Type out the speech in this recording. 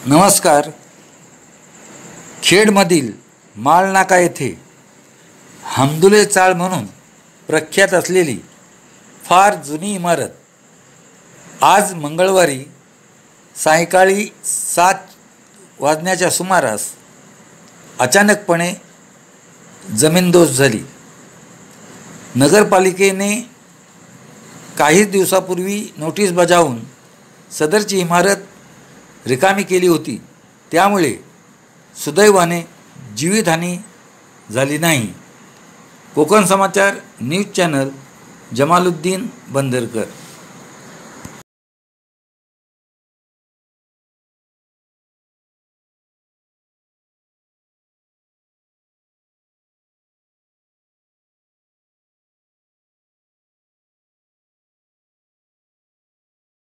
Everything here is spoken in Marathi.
नमस्कार. खेडमधील माळनाका येथे हमदुले चाळ म्हणून प्रख्यात असलेली फार जुनी इमारत आज मंगळवारी सायंकाळी 7 वाजण्याच्या सुमारास अचानकपणे जमीनदोस्त झाली. नगरपालिकेने काही दिवसापूर्वी नोटीस बजावून सदरची इमारत रिकामी केली होती. त्यामुळे सुदैवाने जीवितहानी झाली नाही. कोकण समाचार न्यूज चॅनल, जमालुद्दीन बंदरकर.